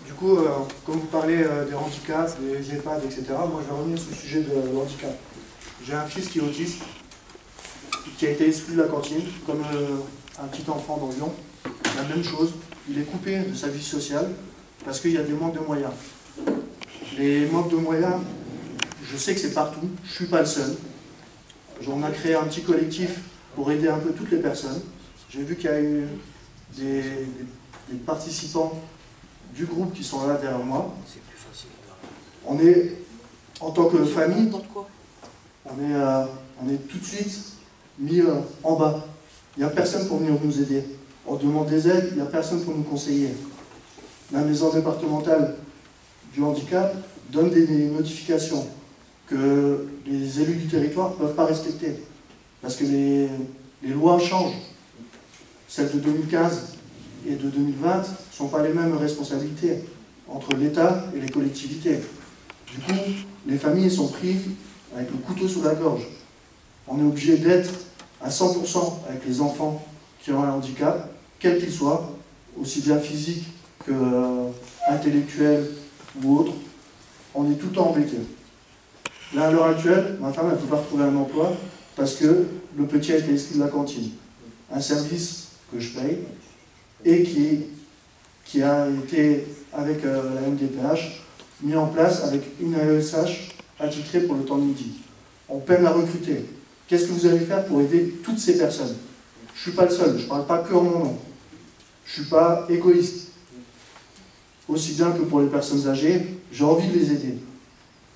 Du coup, comme vous parlez des handicaps, des EHPAD, etc., moi je vais revenir sur le sujet de l'handicap. J'ai un fils qui est autiste, qui a été exclu de la cantine, comme un petit enfant dans Lyon. La même chose, il est coupé de sa vie sociale parce qu'il y a des manques de moyens. Les manques de moyens, je sais que c'est partout, je ne suis pas le seul. On a créé un petit collectif pour aider un peu toutes les personnes. J'ai vu qu'il y a eu des participants du groupe qui sont là derrière moi. On est, en tant que famille, on est tout de suite mis en bas. Il n'y a personne pour venir nous aider. On demande des aides, il n'y a personne pour nous conseiller. La maison départementale du handicap donne des notifications que les élus du territoire ne peuvent pas respecter. Parce que les lois changent. Celles de 2015 et de 2020 ne sont pas les mêmes responsabilités entre l'État et les collectivités. Du coup, les familles sont prises avec le couteau sous la gorge. On est obligé d'être à 100% avec les enfants qui ont un handicap, quel qu'il soit, aussi bien physique que intellectuel ou autre. On est tout le temps embêté. Là, à l'heure actuelle, ma femme ne peut pas retrouver un emploi parce que le petit a été exclu de la cantine. Un service que je paye et qui a été, avec la MDPH, mis en place avec une AESH attitrée pour le temps de midi. On peine à recruter. Qu'est-ce que vous allez faire pour aider toutes ces personnes? Je ne suis pas le seul, je ne parle pas que en mon nom. Je ne suis pas égoïste. Aussi bien que pour les personnes âgées, j'ai envie de les aider.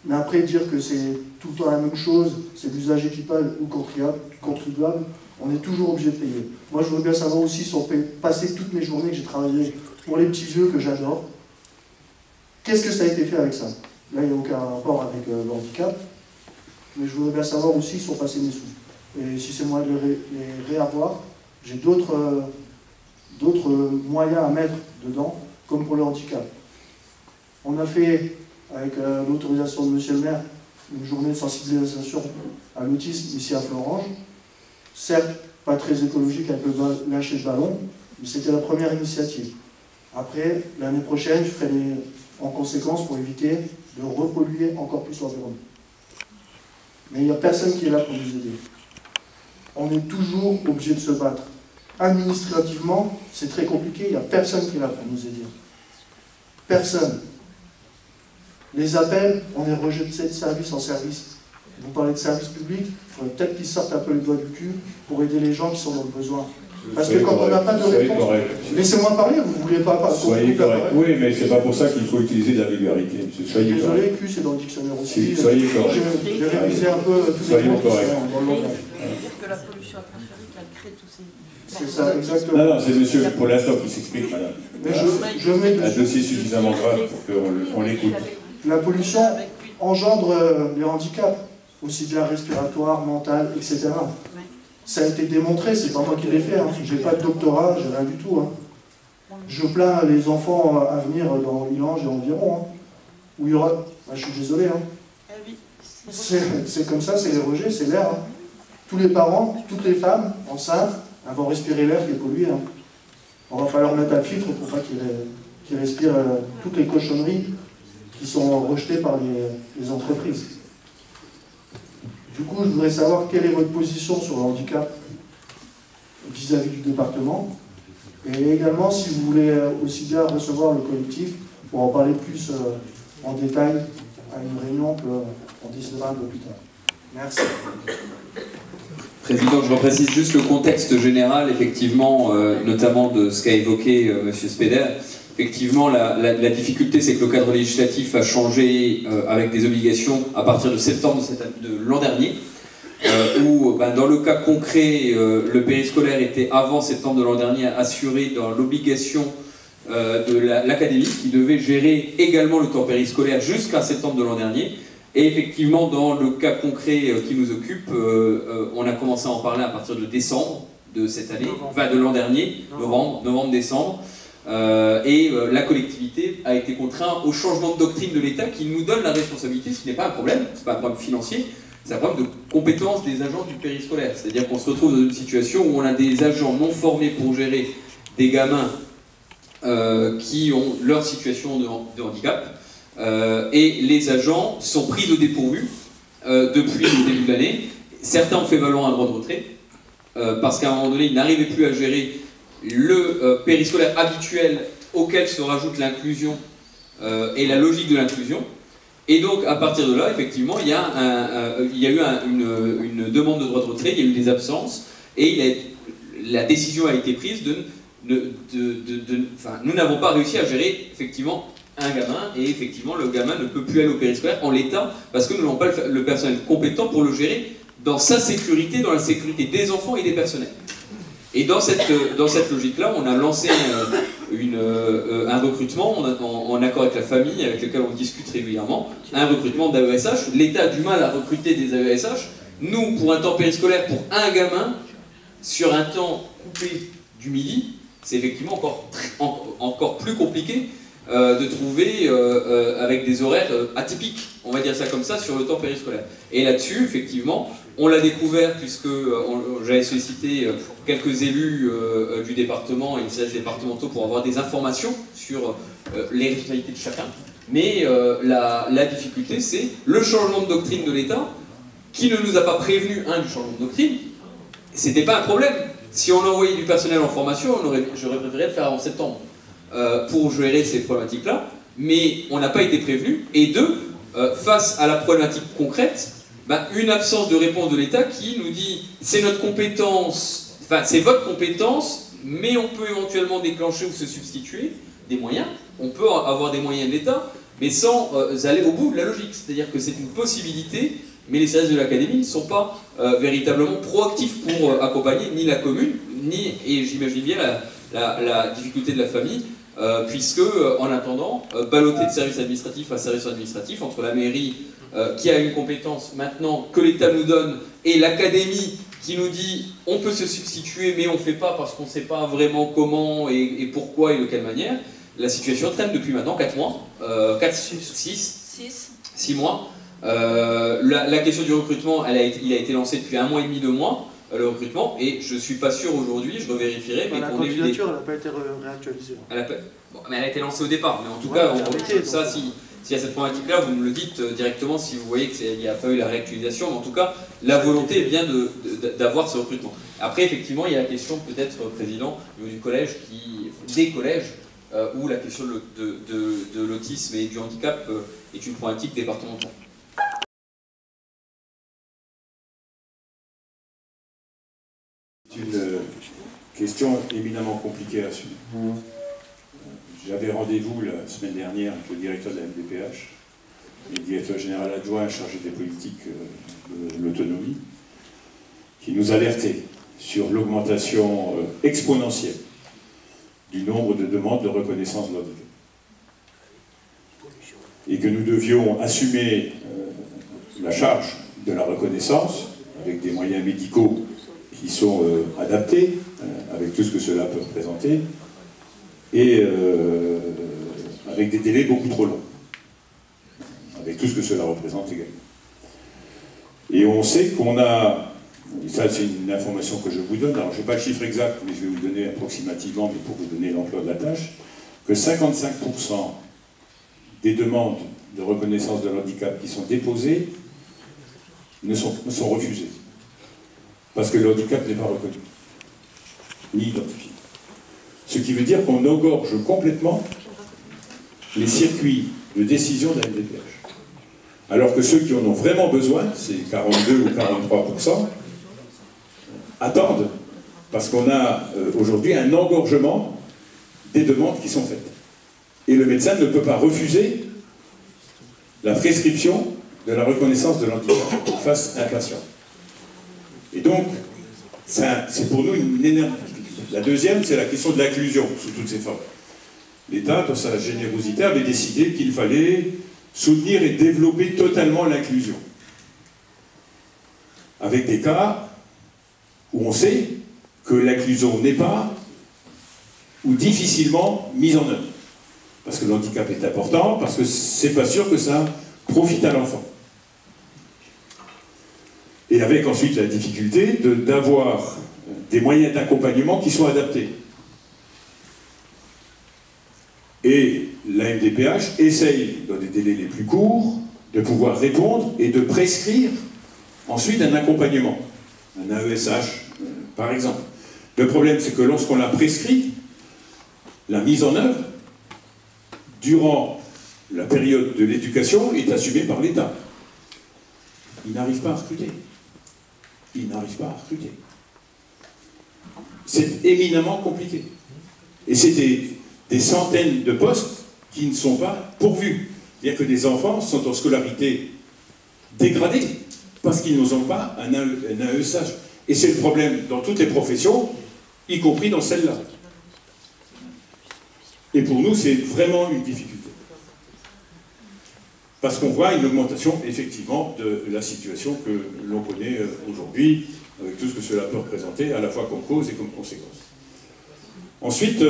Mais après, dire que c'est tout le temps la même chose, c'est l'usager qui paye ou contribuable, on est toujours obligé de payer. Moi, je veux bien savoir aussi si on peut passer toutes mes journées que j'ai travaillé pour les petits vieux que j'adore. Qu'est-ce que ça a été fait avec ça? Là, il n'y a aucun rapport avec le handicap, mais je voudrais bien savoir aussi si on passait mes sous. Et si c'est moi de les réavoir, j'ai d'autres moyens à mettre dedans, comme pour le handicap. On a fait, avec l'autorisation de monsieur le maire, une journée de sensibilisation à l'autisme ici à Florange. Certes, pas très écologique avec le lâcher de ballon, mais c'était la première initiative. Après, l'année prochaine, je ferai en conséquence pour éviter de repolluer encore plus l'environnement. Mais il n'y a personne qui est là pour nous aider. On est toujours obligé de se battre. Administrativement, c'est très compliqué, il n'y a personne qui est là pour nous aider. Personne. Les appels, on est rejeté de service en service. Vous parlez de service public, il faudrait peut-être qu'ils sortent un peu les doigts du cul pour aider les gens qui sont dans le besoin. Parce que quand on n'a pas de réponse... Laissez-moi parler, vous ne voulez pas... Soyez correct. Oui, mais c'est pas pour ça qu'il faut utiliser de la vulgarité. Soyez désolé, Q, c'est dans le dictionnaire aussi. Soyez correct. J'ai révisé un peu tous les mots qui sont dans le langage. C'est-à-dire que la pollution atmosphérique, elle crée tous ces... C'est ça, exactement. Non, c'est monsieur pour l'instant qui s'explique, madame. Mais je mets un dossier suffisamment grave pour qu'on l'écoute. La pollution engendre les handicaps, aussi bien respiratoires, mentales, etc. Ça a été démontré, c'est pas moi qui l'ai fait, hein. J'ai pas de doctorat, j'ai rien du tout. Hein. Je plains les enfants à venir dans Ilange et environ, hein, où il y aura... je suis désolé, hein. C'est comme ça, c'est les rejets, c'est l'air. Hein. Tous les parents, toutes les femmes enceintes, elles vont respirer l'air qui est pollué. Hein. On va falloir mettre un filtre pour pas qu'ils respirent toutes les cochonneries qui sont rejetées par les entreprises. Du coup, je voudrais savoir quelle est votre position sur le handicap vis-à-vis du département, et également si vous voulez aussi bien recevoir le collectif pour en parler plus en détail à une réunion qu'on décidera un peu plus tard. Merci. Président, je reprécise juste le contexte général, effectivement, notamment de ce qu'a évoqué M. Speder. Effectivement, la difficulté, c'est que le cadre législatif a changé avec des obligations à partir de septembre de l'an dernier, où, dans le cas concret, le périscolaire était, avant septembre de l'an dernier, assuré dans l'obligation de l'académie, qui devait gérer également le temps périscolaire jusqu'à septembre de l'an dernier. Et effectivement, dans le cas concret qui nous occupe, on a commencé à en parler à partir de décembre de cette année, enfin de l'an dernier, novembre-décembre. La collectivité a été contrainte au changement de doctrine de l'État qui nous donne la responsabilité, ce qui n'est pas un problème, ce n'est pas un problème financier, c'est un problème de compétence des agents du périscolaire. C'est-à-dire qu'on se retrouve dans une situation où on a des agents non formés pour gérer des gamins qui ont leur situation de handicap, et les agents sont pris au dépourvu depuis le début de l'année. Certains ont fait valoir un droit de retrait, parce qu'à un moment donné, ils n'arrivaient plus à gérer le périscolaire habituel auquel se rajoute l'inclusion et la logique de l'inclusion. Et donc, à partir de là, effectivement, il y a eu une demande de droit de retrait, il y a eu des absences, et la décision a été prise nous n'avons pas réussi à gérer, effectivement, un gamin, et effectivement, le gamin ne peut plus aller au périscolaire en l'état, parce que nous n'avons pas le personnel compétent pour le gérer dans sa sécurité, dans la sécurité des enfants et des personnels. Et dans cette logique-là, on a lancé un recrutement en accord avec la famille, avec lequel on discute régulièrement, un recrutement d'AESH. L'État a du mal à recruter des AESH. Nous, pour un temps périscolaire, pour un gamin, sur un temps coupé du midi, c'est effectivement encore plus compliqué de trouver avec des horaires atypiques, on va dire ça comme ça, sur le temps périscolaire. Et là-dessus, effectivement, on l'a découvert puisque j'avais sollicité quelques élus du département et des services départementaux pour avoir des informations sur les responsabilités de chacun. Mais la difficulté, c'est le changement de doctrine de l'État, qui ne nous a pas prévenu du changement de doctrine. C'était pas un problème. Si on envoyait du personnel en formation, j'aurais préféré le faire en septembre pour gérer ces problématiques-là, mais on n'a pas été prévenu. Et deux, face à la problématique concrète, une absence de réponse de l'État qui nous dit c'est notre compétence, enfin c'est votre compétence, mais on peut éventuellement déclencher ou se substituer des moyens. On peut avoir des moyens de l'État, mais sans aller au bout de la logique. C'est-à-dire que c'est une possibilité, mais les services de l'académie ne sont pas véritablement proactifs pour accompagner ni la commune, et j'imagine bien la difficulté de la famille, puisque en attendant, balloter de service administratif à service administratif entre la mairie qui a une compétence maintenant que l'État nous donne et l'académie qui nous dit on peut se substituer mais on ne fait pas parce qu'on ne sait pas vraiment comment et pourquoi et de quelle manière. La situation traîne depuis maintenant 4 mois, 6 mois. La question du recrutement, il a été lancé depuis 1 mois et demi, 2 mois, le recrutement, et je ne suis pas sûr aujourd'hui, je revérifierai, mais la candidature n'a pas été réactualisée. Mais elle a été lancée au départ, mais en tout cas, s'il y a cette problématique-là, vous me le dites directement si vous voyez qu'il n'y a pas eu la réactualisation, mais en tout cas, la volonté est bien d'avoir ce recrutement. Après, effectivement, il y a la question, peut-être, Président, au niveau du collège, des collèges, où la question de l'autisme et du handicap est une problématique départementale. C'est une question éminemment compliquée à suivre. J'avais rendez-vous la semaine dernière avec le directeur de la MDPH et le directeur général adjoint chargé des politiques de l'autonomie, qui nous alertait sur l'augmentation exponentielle du nombre de demandes de reconnaissance de handicap. Et que nous devions assumer la charge de la reconnaissance avec des moyens médicaux qui sont adaptés, avec tout ce que cela peut représenter, et avec des délais beaucoup trop longs, avec tout ce que cela représente également. Et on sait qu'on a, et ça c'est une information que je vous donne, alors je n'ai pas le chiffre exact, mais je vais vous le donner approximativement, mais pour vous donner l'ampleur de la tâche, que 55% des demandes de reconnaissance de handicap qui sont déposées sont refusées. Parce que le handicap n'est pas reconnu, ni identifié. Ce qui veut dire qu'on engorge complètement les circuits de décision de la MDPH. Alors que ceux qui en ont vraiment besoin, c'est 42 ou 43%, attendent, parce qu'on a aujourd'hui un engorgement des demandes qui sont faites. Et le médecin ne peut pas refuser la prescription de la reconnaissance de l'handicap face à un patient. Et donc, c'est pour nous une énorme difficulté. La deuxième, c'est la question de l'inclusion sous toutes ses formes. L'État, dans sa générosité, avait décidé qu'il fallait soutenir et développer totalement l'inclusion. Avec des cas où on sait que l'inclusion n'est pas ou difficilement mise en œuvre. Parce que le handicap est important, parce que c'est pas sûr que ça profite à l'enfant. Et avec ensuite la difficulté d'avoir des moyens d'accompagnement qui soient adaptés. Et la MDPH essaye, dans des délais les plus courts, de pouvoir répondre et de prescrire ensuite un accompagnement, un AESH, par exemple. Le problème, c'est que lorsqu'on l'a prescrit, la mise en œuvre, durant la période de l'éducation, est assumée par l'État. Il n'arrive pas à recruter. Il n'arrive pas à recruter. C'est éminemment compliqué. Et c'est des centaines de postes qui ne sont pas pourvus. C'est-à-dire que des enfants sont en scolarité dégradée parce qu'ils n'ont pas un AESH. Et c'est le problème dans toutes les professions, y compris dans celle-là. Et pour nous, c'est vraiment une difficulté. Parce qu'on voit une augmentation, effectivement, de la situation que l'on connaît aujourd'hui, avec tout ce que cela peut représenter, à la fois comme cause et comme conséquence. Ensuite,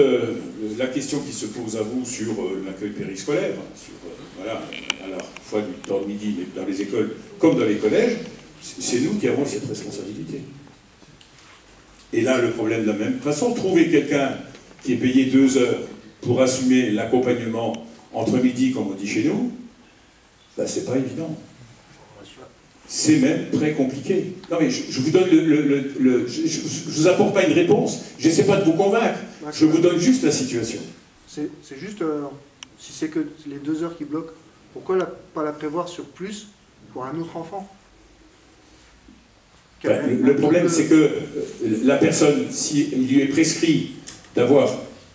la question qui se pose à vous sur l'accueil périscolaire, sur, voilà, à la fois du temps de midi, mais dans les écoles comme dans les collèges, c'est nous qui avons cette responsabilité. Et là, le problème de la même façon, trouver quelqu'un qui est payé 2 heures pour assumer l'accompagnement entre midi, comme on dit chez nous, ben, c'est pas évident. C'est même très compliqué. Non mais je vous donne je vous apporte pas une réponse, je n'essaie pas de vous convaincre, je vous donne juste la situation. C'est juste, si c'est que les 2 heures qui bloquent, pourquoi pas la prévoir sur plus pour un autre enfant? Ben, le problème c'est que la personne, s'il lui est prescrit d'avoir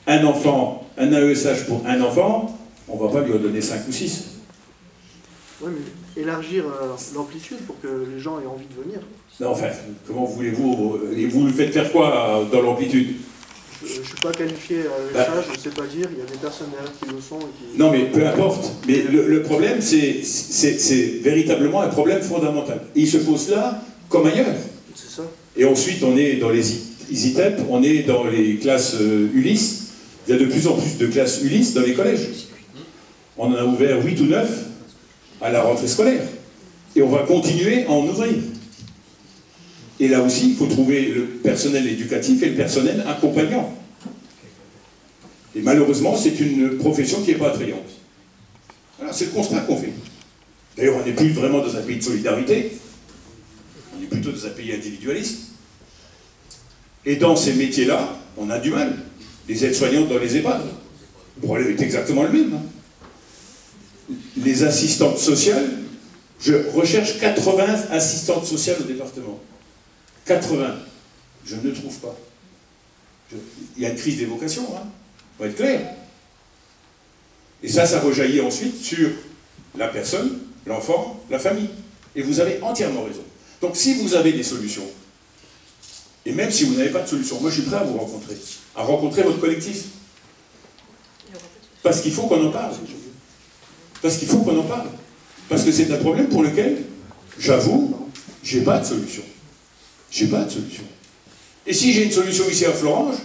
un enfant, un AESH pour un enfant, on ne va pas lui en donner 5 ou 6. Oui, mais élargir l'amplitude pour que les gens aient envie de venir. Non, enfin, comment voulez-vous... Vous lui faites faire quoi dans l'amplitude? Je ne suis pas qualifié avec ça, je ne sais pas dire, il y a des personnes derrière qui le sont. Et qui... Non, mais peu importe. Mais le problème, c'est véritablement un problème fondamental. Et il se pose là, comme ailleurs. C'est ça. Et ensuite, on est dans les ISITEP, on est dans les classes Ulysse. Il y a de plus en plus de classes Ulysse dans les collèges. On en a ouvert 8 ou 9 à la rentrée scolaire. Et on va continuer à en ouvrir. Et là aussi, il faut trouver le personnel éducatif et le personnel accompagnant. Et malheureusement, c'est une profession qui n'est pas attrayante. Voilà, c'est le constat qu'on fait. D'ailleurs, on n'est plus vraiment dans un pays de solidarité. On est plutôt dans un pays individualiste. Et dans ces métiers-là, on a du mal. Les aides-soignantes dans les EHPAD. Le problème est exactement le même. Les assistantes sociales, je recherche 80 assistantes sociales au département. 80. Je ne trouve pas. Il y a une crise des vocations, hein. Faut être clair. Et ça rejaillit ensuite sur la personne, l'enfant, la famille. Et vous avez entièrement raison. Donc si vous avez des solutions, et même si vous n'avez pas de solution, moi je suis prêt à vous rencontrer, à rencontrer votre collectif. Parce qu'il faut qu'on en parle. Parce qu'il faut qu'on en parle. Parce que c'est un problème pour lequel, j'avoue, j'ai pas de solution. J'ai pas de solution. Et si j'ai une solution ici à Florange,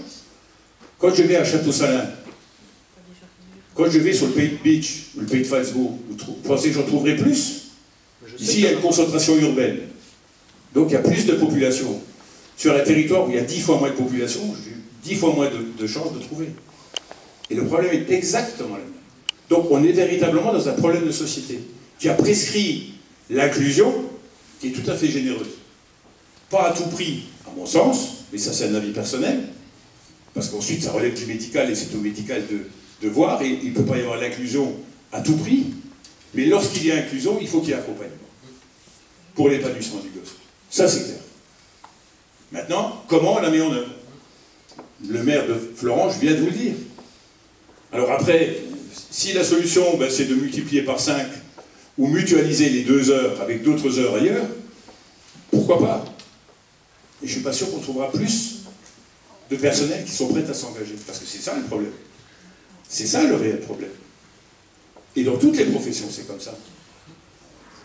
quand je vais à Château-Salin, quand je vais sur le pays de Beach, ou le pays de Falsbourg, vous pensez que j'en trouverai plus? Ici, il y a une concentration urbaine. Donc il y a plus de population. Sur un territoire où il y a 10 fois moins de population, j'ai 10 fois moins de chances de trouver. Et le problème est exactement le même. Donc on est véritablement dans un problème de société qui a prescrit l'inclusion, qui est tout à fait généreuse. Pas à tout prix, à mon sens, mais ça c'est un avis personnel, parce qu'ensuite ça relève du médical et c'est au médical de voir, et il ne peut pas y avoir l'inclusion à tout prix, mais lorsqu'il y a inclusion, il faut qu'il y ait accompagnement pour l'épanouissement du gosse. Ça c'est clair. Maintenant, comment on la met en œuvre? Le maire de Florange vient de vous le dire. Alors après, si la solution ben, c'est de multiplier par 5 ou mutualiser les 2 heures avec d'autres heures ailleurs, pourquoi pas? Et je ne suis pas sûr qu'on trouvera plus de personnel qui sont prêts à s'engager. Parce que c'est ça le problème. C'est ça le réel problème. Et dans toutes les professions, c'est comme ça.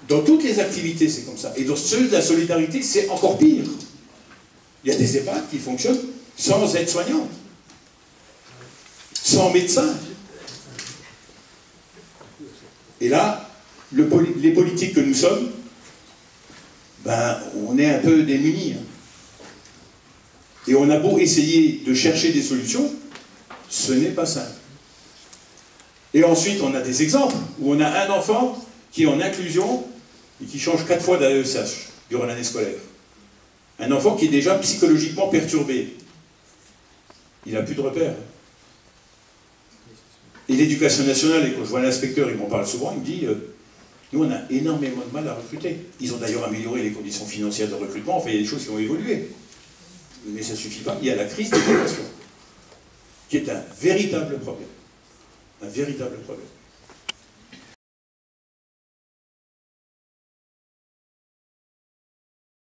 Dans toutes les activités, c'est comme ça. Et dans ceux de la solidarité, c'est encore pire. Il y a des EHPAD qui fonctionnent sans aide-soignante, sans médecin. Et là, les politiques que nous sommes, ben, on est un peu démunis. Hein. Et on a beau essayer de chercher des solutions, ce n'est pas simple. Et ensuite, on a des exemples où on a un enfant qui est en inclusion et qui change 4 fois d'AESH durant l'année scolaire. Un enfant qui est déjà psychologiquement perturbé. Il n'a plus de repères. Et l'éducation nationale, et quand je vois l'inspecteur, il m'en parle souvent, il me dit nous, on a énormément de mal à recruter. Ils ont d'ailleurs amélioré les conditions financières de recrutement, enfin, il y a des choses qui ont évolué. Mais ça ne suffit pas. Il y a la crise des vocations, qui est un véritable problème. Un véritable problème.